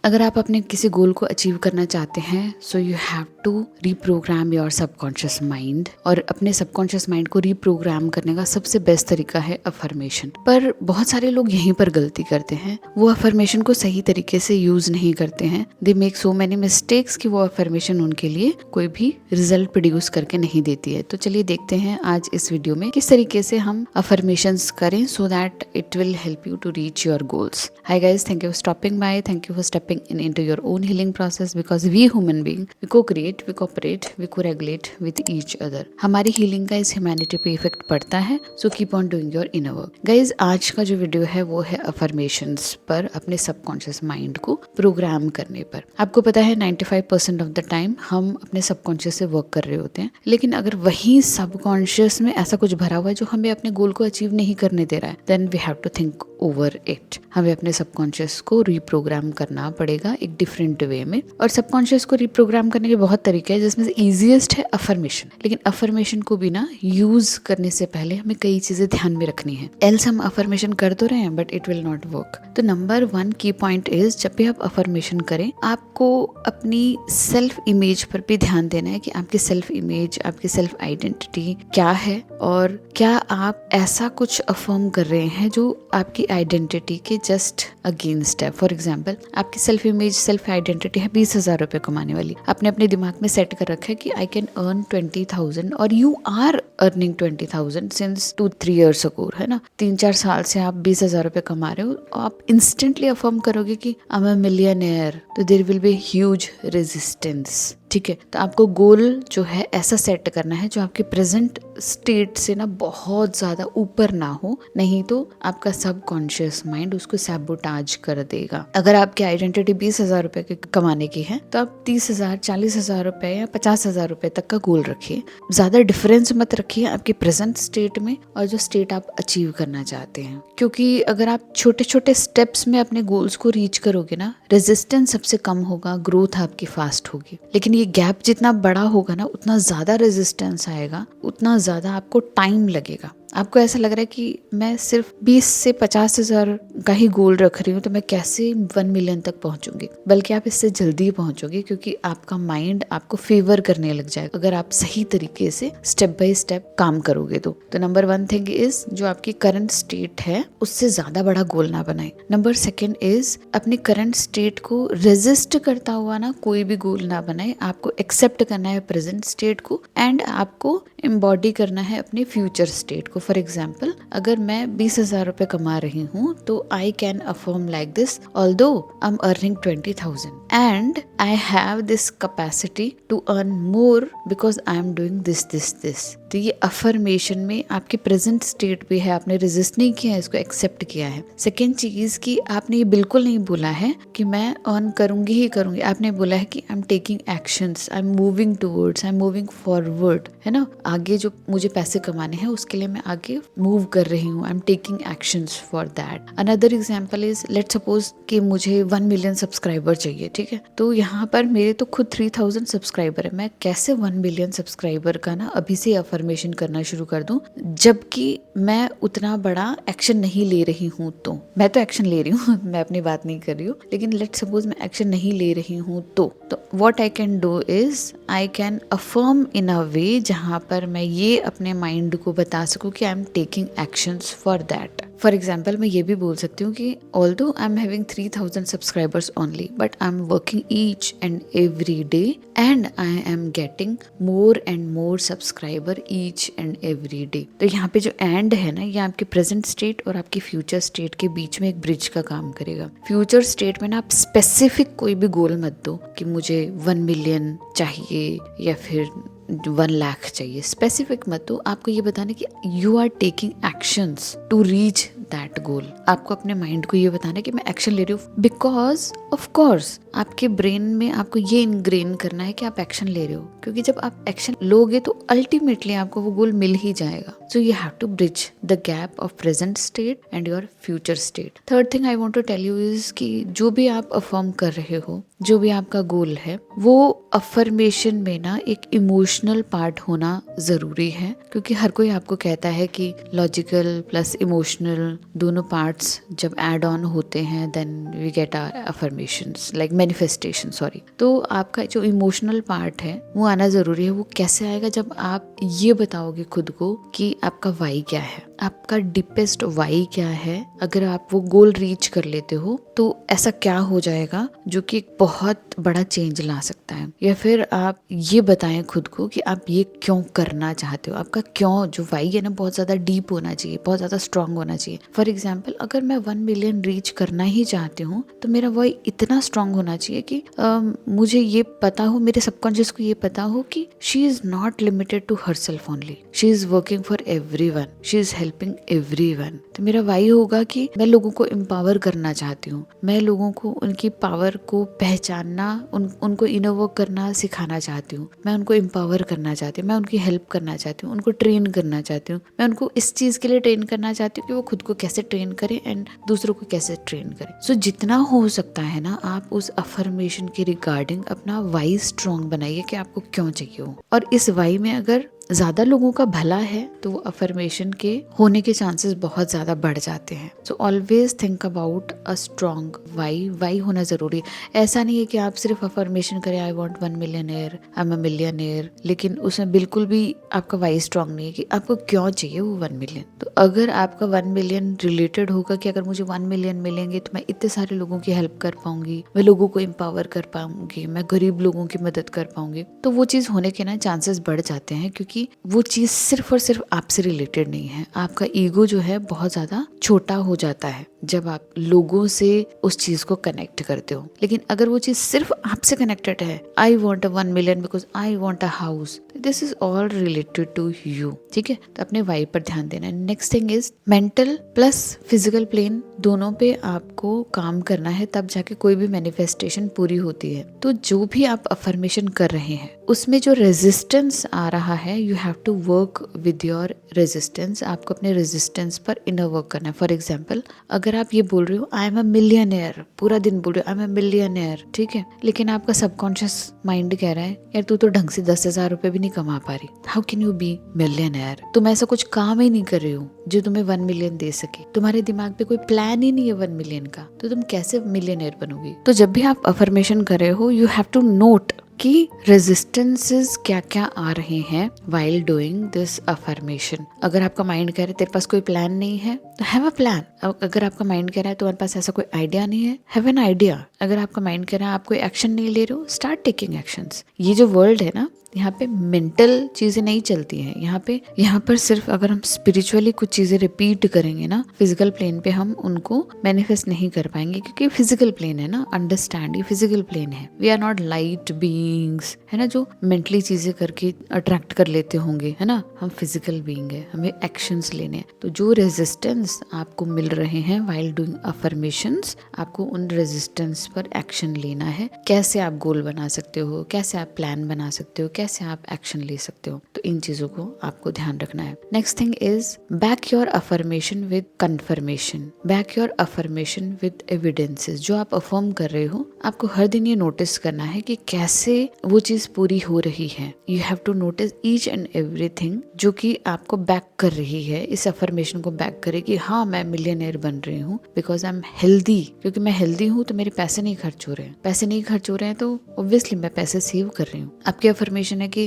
अगर आप अपने किसी गोल को अचीव करना चाहते हैं, so you have to reprogram your subconscious mind. और अपने सबकॉन्शियस माइंड को रीप्रोग्राम करने का सबसे बेस्ट तरीका है अफर्मेशन। पर बहुत सारे लोग यहीं पर गलती करते हैं, वो अफर्मेशन को सही तरीके से यूज नहीं करते हैं। They make so many mistakes कि वो अफर्मेशन उनके लिए कोई भी रिजल्ट प्रोड्यूस करके नहीं देती है। तो चलिए देखते हैं आज इस वीडियो में किस तरीके से हम अफर्मेशंस करें so that it will help you to reach your goals. Hi guys, thank you for stopping by, thank you for stepping into your own healing process, because we human being, we co-create, we cooperate, we co-regulate with each other। हमारी healing का इस humanity पे effect पड़ता है, so keep on doing your inner work। Guys, आज का जो video है वो है affirmations पर, अपने subconscious mind को प्रोग्राम करने पर। आपको पता है 95% ऑफ द टाइम हम अपने सबकॉन्शियस से वर्क कर रहे होते हैं, लेकिन अगर वही सबकॉन्शियस में ऐसा कुछ भरा हुआ है जो हमें अपने गोल को अचीव नहीं करने दे रहा है, then we have to think over it. हमें अपने सबकॉन्शियस को रीप्रोग्राम करना पड़ेगा एक डिफरेंट वे में। और सबकॉन्शियस को रीप्रोग्राम करने के बहुत तरीके हैं, जिसमें से इजीएस्ट है अफर्मेशन। लेकिन अफर्मेशन को भी ना यूज करने से पहले हमें कई चीजें ध्यान में रखनी है, एल्स हम अफर्मेशन कर तो रहे हैं but it will not work. तो नंबर 1 की पॉइंट इज, जब भी आप अफर्मेशन करें आपको अपनी सेल्फ इमेज पर भी ध्यान देना है कि आपकी सेल्फ इमेज, आपकी सेल्फ आइडेंटिटी क्या है, और क्या आप ऐसा कुछ अफर्म कर रहे हैं जो आपकी आइडेंटिटी के जस्ट अगेंस्ट है। फॉर एग्जाम्पल, आपकी सेल्फ इमेज, सेल्फ आइडेंटिटी है 20,000 रुपए कमाने वाली। आपने अपने दिमाग में सेट कर रखा है कि आई कैन अर्न 20,000, और you are earning 20,000 since 2-3 years ago, है ना। 3-4 साल से आप 20,000 रुपए कमा रहे हो। आप इंस्टेंटली अफर्म करोगे कि आई एम अ मिलियनेयर, तो there will be huge resistance. ठीक है, तो आपको गोल जो है ऐसा सेट करना है जो आपके प्रेजेंट स्टेट से ना बहुत ज्यादा ऊपर ना हो, नहीं तो आपका सबकॉन्शियस माइंड उसको सैबोटाज कर देगा। अगर आपकी आइडेंटिटी 20,000 रुपए की कमाने की है, तो आप 30,000, 40,000 रुपए या 50,000 रुपए तक का गोल रखिए। ज्यादा डिफरेंस मत रखिए आपके प्रेजेंट स्टेट में और जो स्टेट आप अचीव करना चाहते हैं, क्योंकि अगर आप छोटे छोटे स्टेप्स में अपने गोल्स को रीच करोगे ना, रेजिस्टेंस सबसे कम होगा, ग्रोथ आपकी फास्ट होगी। लेकिन ये गैप जितना बड़ा होगा ना, उतना ज्यादा रेजिस्टेंस आएगा, उतना ज्यादा आपको टाइम लगेगा। आपको ऐसा लग रहा है कि मैं सिर्फ 20 से 50,000 का ही गोल रख रही हूँ, तो मैं कैसे 1 मिलियन तक पहुंचूंगी। बल्कि आप इससे जल्दी पहुंचोगे, क्योंकि आपका माइंड आपको फेवर करने लग जाएगा अगर आप सही तरीके से स्टेप बाय स्टेप काम करोगे तो। नंबर 1 थिंग इज, जो आपकी करंट स्टेट है उससे ज्यादा बड़ा गोल ना बनाए। नंबर 2 इज, अपने करंट स्टेट को रेजिस्ट करता हुआ ना कोई भी गोल ना बनाए। आपको एक्सेप्ट करना है प्रेजेंट स्टेट को, एंड आपको एम्बॉडी करना है अपने फ्यूचर स्टेट को। फॉर एग्जाम्पल, अगर मैं 20,000 रुपए कमा रही हूँ, तो I can affirm like this, although I am earning 20,000 and I have this capacity to earn more because I am doing this. तो ये अफर्मेशन में आपके प्रेजेंट स्टेट पे है, आपने रेजिस्ट नहीं किया है, इसको एक्सेप्ट किया है। सेकेंड चीज कि आपने ये बिल्कुल नहीं बोला है कि मैं अर्न करूंगी ही करूंगी। आपने बोला है कि I am taking actions, I am moving towards, I am moving forward, है ना। आगे जो मुझे पैसे कमाने हैं उसके लिए मैं आगे मूव कर रही हूँ, I am taking actions for that. Another example is, let's suppose कि मुझे 1 मिलियन सब्सक्राइबर चाहिए, ठीक है। तो यहाँ पर मेरे तो खुद 3,000 सब्सक्राइबर है, मैं कैसे 1 मिलियन सब्सक्राइबर का ना अभी से अफर्मेशन करना शुरू कर दूं, जबकि मैं उतना बड़ा एक्शन नहीं ले रही हूँ। तो मैं तो एक्शन ले रही हूँ मैं अपनी बात नहीं कर रही हूँ, लेकिन लेट्स सपोज मैं एक्शन नहीं ले रही हूँ, तो what I can do is, I can affirm in a way जहाँ पर मैं ये अपने माइंड को बता सकूं कि I am taking actions for that. For example, मैं ये भी बोल सकती हूँ कि although I am having 3,000 subscribers only, but I am working each and every day and I am getting more and more subscriber each and every day. तो यहाँ पे जो एंड है ना, ये आपके प्रेजेंट स्टेट और आपकी फ्यूचर स्टेट के बीच में एक ब्रिज का काम करेगा। फ्यूचर स्टेट में ना आप स्पेसिफिक कोई भी गोल मत दो कि मुझे 1 मिलियन चाहिए या फिर 1 लाख चाहिए। स्पेसिफिक मत दो, आपको ये बताना कि you are taking actions to reach that goal. आपको अपने माइंड को ये बताना है कि मैं एक्शन ले रही हूँ, बिकॉज ऑफ कोर्स आपके ब्रेन में आपको ये इनग्रेन करना है कि आप एक्शन ले रहे हो, क्योंकि जब आप एक्शन लोगे तो अल्टीमेटली आपको वो गोल मिल ही जाएगा। So you have to bridge the gap of present state and your future state. Third thing I want to tell you is कि जो भी आप अफर्म कर रहे हो, जो भी आपका गोल है, वो अफर्मेशन में ना एक इमोशनल पार्ट होना जरूरी है, क्योंकि हर कोई आपको कहता है कि लॉजिकल प्लस इमोशनल दोनों पार्ट्स जब ऐड ऑन होते हैं then we get our affirmations like manifestation sorry. तो आपका जो इमोशनल पार्ट है वो आना ज़रूरी है। वो कैसे आएगा? जब आप ये बताओगे खुद को कि आपका वाई क्या है, आपका डीपेस्ट वाई क्या है। अगर आप वो गोल रीच कर लेते हो तो ऐसा क्या हो जाएगा जो कि एक बहुत बड़ा चेंज ला सकता है। या फिर आप ये बताएं खुद को कि आप ये क्यों करना चाहते हो। आपका क्यों जो वाई है ना बहुत ज़्यादा डीप होना चाहिए, बहुत ज़्यादा स्ट्रांग होना चाहिए। फॉर एग्जाम्पल अगर मैं 1 मिलियन रीच करना ही चाहती हूँ तो मेरा वाई इतना स्ट्रांग होना चाहिए कि मुझे ये पता हो, मेरे सबकॉन्शियस को ये पता हो कि she is not limited to herself only, she is working for everyone, she is helping everyone. तो मेरा वाई होगा कि मैं लोगों को एम्पावर करना चाहती हूँ, मैं लोगों को उनकी पावर को पहचानना, उनको इनर वर्क करना सिखाना चाहती हूँ, मैं उनको एम्पावर करना चाहती हूँ, मैं उनकी हेल्प करना चाहती हूँ, उनको ट्रेन करना चाहती हूँ। मैं उनको इस चीज के लिए ट्रेन करना चाहती हूँ कि वो खुद को कैसे ट्रेन करे एंड दूसरों को कैसे ट्रेन करे। सो जितना हो सकता है ना आप उस अफर्मेशन के रिगार्डिंग अपना वाई स्ट्रॉन्ग बनाइए कि आपको क्यों चाहिए हो। और इस वाई में अगर ज्यादा लोगों का भला है तो वो अफर्मेशन के होने के चांसेस बहुत ज्यादा बढ़ जाते हैं। So always think about a strong why. Why होना जरूरी है। ऐसा नहीं है कि आप सिर्फ अफर्मेशन करें I want 1 millionaire, I am a millionaire, लेकिन उसमें बिल्कुल भी आपका वाई स्ट्रॉन्ग नहीं है कि आपको क्यों चाहिए वो 1 मिलियन। तो अगर आपका 1 मिलियन रिलेटेड होगा कि अगर मुझे 1 मिलियन मिलेंगे तो मैं इतने सारे लोगों की हेल्प कर पाऊंगी, मैं लोगों को एम्पावर कर पाऊंगी, मैं गरीब लोगों की मदद कर पाऊंगी, तो वो चीज होने के ना चांसेस बढ़ जाते हैं। क्योंकि वो चीज सिर्फ और सिर्फ आपसे रिलेटेड नहीं है। आपका ईगो जो है बहुत ज्यादा छोटा हो जाता है जब आप लोगों से उस चीज को कनेक्ट करते हो। लेकिन अगर वो चीज सिर्फ आपसे कनेक्टेड है, I want a 1 million because I want a house, this is all related to you. ठीक है, तो अपने वाई पर ध्यान देना है। Next thing is mental plus physical plane दोनों पे आपको काम करना है, तब जाके कोई भी मैनिफेस्टेशन पूरी होती है। तो जो भी आप अफर्मेशन कर रहे हैं उसमें जो रेजिस्टेंस आ रहा है, you have to work with your resistance. आपको अपने रेजिस्टेंस पर इनर वर्क करना है। फॉर एग्जाम्पल अगर आप ये बोल रहे हो आई एम अ मिलियनेयर, पूरा दिन बोल रहे हो आई एम अ मिलियनेयर, ठीक है, लेकिन आपका सबकॉन्शियस माइंड कह रहा है यार तू तो ढंग से 10,000 रुपए भी नहीं कमा पा रही, how can you be millionaire. तुम ऐसा कुछ काम ही नहीं कर रहे हो जो तुम्हें 1 मिलियन दे सके, तुम्हारे दिमाग पे कोई प्लान ही नहीं है 1 मिलियन का, तो तुम कैसे मिलियनेयर बनोगी। तो जब भी आप अफर्मेशन कर रहे हो यू हैव टू नोट कि रेजिस्टेंसेस क्या क्या आ रहे हैं वाइल डूइंग दिस अफर्मेशन। अगर आपका माइंड कह रहा है तेरे पास कोई प्लान नहीं है तो हैव अ प्लान। अगर आपका माइंड कह रहा है तुम्हारे पास ऐसा कोई आइडिया नहीं है, हैव एन आइडिया। अगर आपका माइंड कह रहा है आप कोई एक्शन नहीं ले रहे हो, स्टार्ट टेकिंग एक्शंस। ये जो वर्ल्ड है ना यहाँ पे मेंटल चीजें नहीं चलती हैं। यहाँ पर सिर्फ अगर हम स्पिरिचुअली कुछ चीजें रिपीट करेंगे ना फिजिकल प्लेन पे हम उनको मैनिफेस्ट नहीं कर पाएंगे, क्योंकि फिजिकल प्लेन है ना, अंडरस्टैंड, ये फिजिकल प्लेन है। We are not light beings, है ना, जो मेंटली चीजें करके अट्रैक्ट कर लेते होंगे, है ना। हम फिजिकल बीइंग है, हमें एक्शंस लेने हैं। तो जो रेजिस्टेंस आपको मिल रहे हैं वाइल डूइंग अफर्मेशंस, आपको उन रेजिस्टेंस पर एक्शन लेना है। कैसे आप गोल बना सकते हो, कैसे आप प्लान बना सकते हो, कैसे आप एक्शन ले सकते हो, तो इन चीजों को आपको ध्यान रखना है। Next thing is back your affirmation with confirmation. Back your affirmation with evidences. जो आप अफर्म कर रहे हो आपको हर दिन ये नोटिस करना है कि कैसे वो चीज पूरी हो रही है। You have to notice each and everything जो कि आपको बैक कर रही है, इस अफर्मेशन को बैक करे कि हाँ मैं मिलियनेयर बन रही हूँ बिकॉज आई एम हेल्दी। क्योंकि मैं हेल्दी हूँ तो मेरे पैसे नहीं खर्च हो रहे हैं, पैसे नहीं खर्च हो रहे हैं तो ऑब्वियसली मैं पैसे सेव कर रही हूँ। आपकी अफर्मेशन है कि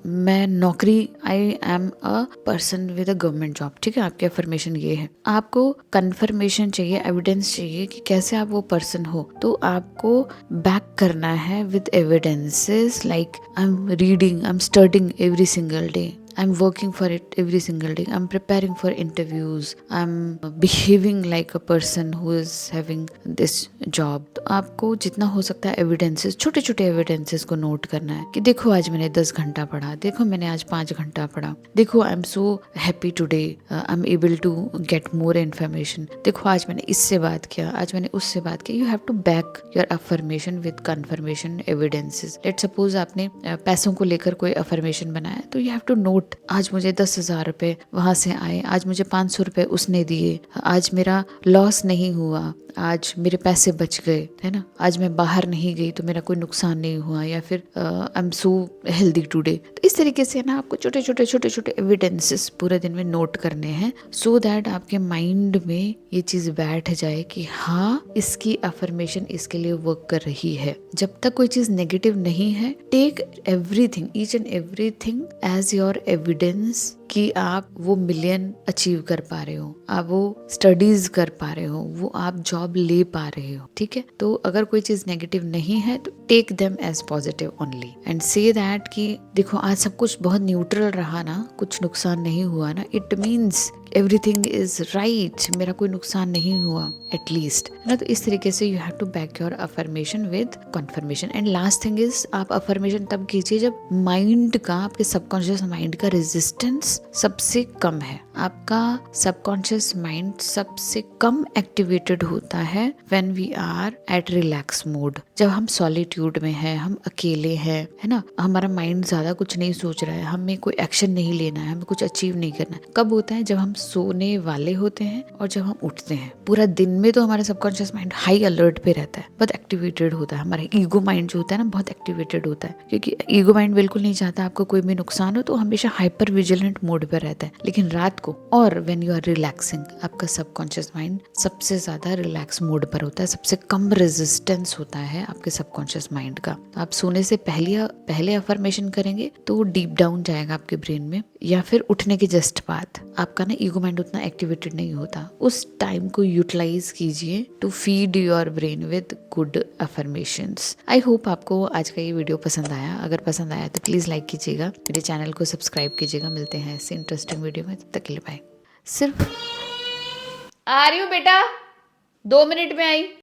मैं नौकरी, आई am a person with a government job, ठीक है, आपकी अफर्मेशन ये है। आपको कंफर्मेशन चाहिए, एविडेंस चाहिए कि कैसे आप वो पर्सन हो, तो आपको बैक करना है with evidences like I am reading, I am studying every single day, I'm working for it every single day, I'm preparing for interviews, I'm behaving like a person who is having this job। तो आपको जितना हो सकता है evidences, छोटे छोटे evidences को note करना है कि देखो आज मैंने 10 घंटा पढ़ा, देखो मैंने आज 5 घंटा पढ़ा, देखो I am so happy today, I am able to get more information, देखो आज मैंने इससे बात किया, आज मैंने उससे बात की। You have to back your affirmation with confirmation evidences. Let suppose आपने पैसों को लेकर कोई अफर्मेशन बनाया तो यू हैव टू नोट आज मुझे 10,000 रुपए वहां से आए, आज मुझे 500 रुपए उसने दिए, आज मेरा लॉस नहीं हुआ, आज मेरे पैसे बच गए, है ना, आज मैं बाहर नहीं गई तो मेरा कोई नुकसान नहीं हुआ, या फिर आई एम सो हेल्दी टुडे। तो इस तरीके से ना आपको छोटे छोटे छोटे छोटे एविडेंसेस पूरे दिन में नोट करने हैं, सो दैट आपके माइंड में ये चीज बैठ जाए कि हाँ, इसकी अफर्मेशन इसके लिए वर्क कर रही है। जब तक कोई चीज नेगेटिव नहीं है, take everything, each and everything as your evidence कि आप वो मिलियन अचीव कर पा रहे हो, आप वो स्टडीज कर पा रहे हो, वो आप जॉब ले पा रहे हो, ठीक है। तो अगर कोई चीज नेगेटिव नहीं है तो take them as positive only and say that कि देखो आज सब कुछ बहुत न्यूट्रल रहा ना, कुछ नुकसान नहीं हुआ ना, it means everything is right, मेरा कोई नुकसान नहीं हुआ एटलीस्ट, है ना। तो इस तरीके से you have to back your affirmation with confirmation. And last thing is, आप अफर्मेशन तब कीजिए जब माइंड का, आपके सबकॉन्शियस माइंड का रेजिस्टेंस सबसे कम है। आपका सबकॉन्शियस माइंड सबसे कम एक्टिवेटेड होता है when we are at relax mode, जब हम सॉलिट्यूड में है, हम अकेले हैं, है ना, हमारा माइंड ज्यादा कुछ नहीं सोच रहा है, हमें कोई एक्शन नहीं लेना है, हमें कुछ अचीव नहीं करना है। कब होता है? जब हम सोने वाले होते हैं और जब हम उठते हैं। पूरा दिन में तो हमारा सबकॉन्शियस माइंड हाई अलर्ट पे रहता है, बहुत एक्टिवेटेड होता है। हमारा ईगो माइंड जो होता है ना, बहुत एक्टिवेटेड होता है, क्योंकि ईगो माइंड बिल्कुल नहीं चाहता आपको कोई भी नुकसान हो, तो हमेशा हाइपर विजिलेंट मोड पर रहता है। लेकिन रात को और व्हेन यू आर रिलैक्सिंग, आपका सबकॉन्शियस माइंड सबसे ज्यादा रिलैक्स मोड पर होता है, सबसे कम रेजिस्टेंस होता है आपके सबकॉन्शियस माइंड का। आप सोने से पहले अफर्मेशन करेंगे तो डीप डाउन जाएगा आपके ब्रेन में, या फिर उठने के जस्ट बाद। आपका ना ईगो माइंड उतना एक्टिवेटेड नहीं होता, उस टाइम को यूटिलाइज कीजिए to feed your brain with good affirmations. I hope आपको आज का ये वीडियो पसंद आया। अगर पसंद आया तो प्लीज लाइक कीजिएगा, मेरे चैनल को सब्सक्राइब कीजिएगा। मिलते हैं ऐसे इंटरेस्टिंग वीडियो में, तब तक के लिए बाय। सिर्फ आ रही हूँ बेटा, 2 मिनट में आई।